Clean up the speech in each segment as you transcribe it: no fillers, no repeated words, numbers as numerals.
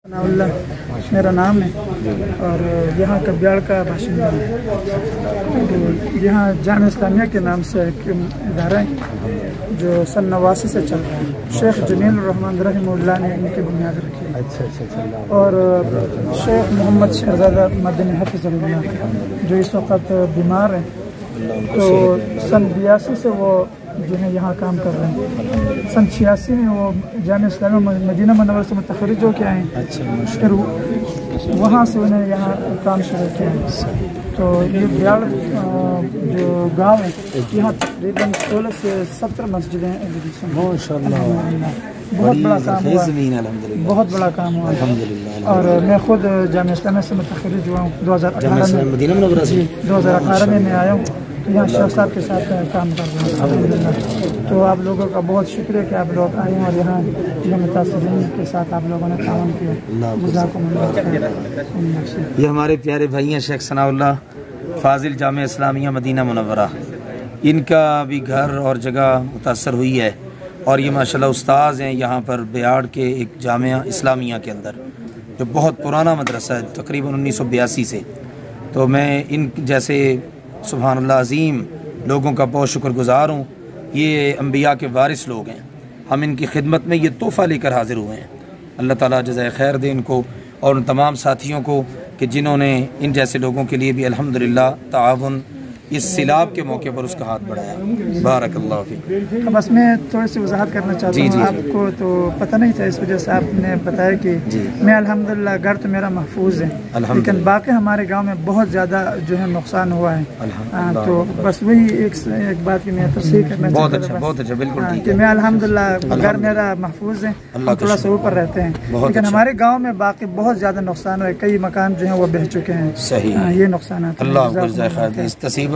अल्लाह मेरा नाम है और यहाँ कब्याड़ का बाशिंदा है। तो यहाँ जामिया इस्लामिया के नाम से एक इदारा है जो सन 89 से चल रहा है। शेख जमील रहमान रहमतुल्लाह ने इनकी बुनियाद रखी है। और शेख मोहम्मद शहजादा मदनी हफ़िज़हुल्लाह जो इस वक्त बीमार हैं, तो सन 82 से वो जो है यहाँ काम कर रहे हैं। सन 86 में वो जामिया इस्लामिया मदीना मुनव्वरा से मुतखर्रिज होकर आए, फिर वहाँ से उन्हें यहाँ काम शुरू किया है। तो ये बियाड़ जो गांव है, यहाँ तकरीबन 16 से 17 मस्जिदें हैं। माशाअल्लाह बहुत बड़ा काम हुआ, बहुत बड़ा काम हुआ। और मैं खुद जामिया इस्लामिया से मुतखर्रिज हुआ हूँ 2018 में मैं आया हूँ। तो यहाँ शेख साहब के साथ काम कर रहे हैं अल्हम्दुलिल्लाह। तो आप लोगों का बहुत शुक्रिया कि आप लोग आए और यहाँ मुतासिरीन के साथ आप लोगों ने काम किया। ये हमारे प्यारे भाई हैं शेख सनाउल्लाह फाजिल जामिया इस्लामिया मदीना मुनव्वरा, इनका भी घर और जगह मुतासर हुई है और ये माशाल्लाह उस्ताद हैं यहाँ पर बियाड़ के एक जामिया इस्लामिया के अंदर, जो बहुत पुराना मदरसा है तकरीबन 1982 से। तो मैं इन जैसे सुभानअल्लाह अज़ीम लोगों का बहुत शुक्रगुजार हूँ। ये अंबिया के वारिस लोग हैं, हम इनकी खिदमत में ये तोहफ़ा लेकर हाज़िर हुए हैं। अल्लाह ताला जज़ाए खैर दे इनको और उन तमाम साथियों को कि जिन्होंने इन जैसे लोगों के लिए भी अल्हम्दुलिल्लाह ताउन इस सिलाब के मौके पर उसका हाथ बढ़ाया। बारकल्लाहु फीक। बस मैं थोड़ी सी वजाहत करना चाहता हूँ, आपको तो पता नहीं था, इस वजह से आपने बताया कि मैं अल्हम्दुलिल्लाह घर तो मेरा महफूज है, लेकिन बाकी हमारे गांव में बहुत ज़्यादा जो है नुकसान हुआ है। तो बस वही एक बात की मैं तस्दीक करना बहुत अच्छा बिल्कुल कि मैं अल्हम्दुलिल्लाह घर मेरा महफूज है, थोड़ा सा ऊपर रहते हैं, लेकिन हमारे गाँव में बाकी बहुत ज़्यादा नुकसान हुआ है। कई मकान जो है वो बह चुके हैं। सही ये नुकसान है।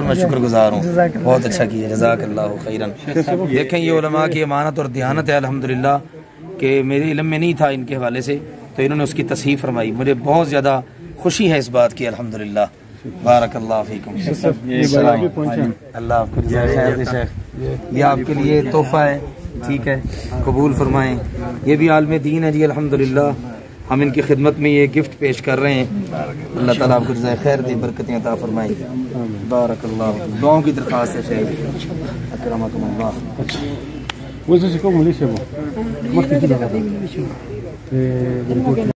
मैं शुक्रगुजार हूँ, बहुत अच्छा किया, जज़ाकल्लाहु खैरन। देखें ये उलमा की अमानत और दियानत है अल्हम्दुलिल्लाह कि मेरे इल्म में नहीं था इनके हवाले से, तो इन्होंने उसकी तस्हीह फरमाई। मुझे बहुत ज़्यादा खुशी है इस बात की अल्हम्दुलिल्लाह। बारकल्लाहु फीकुम। अल्लाह आपको खैर दे शेख, ये आपके लिए तोहफ़ा है, ठीक है, कबूल फरमाएँ। ये भी आलम दीन है जी अल्हम्दुलिल्लाह, हम इनकी खिदमत में ये गिफ्ट पेश कर रहे हैं। अल्लाह ताला आपको जज़ाए खैर दे, बरकतें अता फरमाए। बारकल्लाह। दुआओं की दरख्वास्त है शेख। अकरमकुमुल्लाह।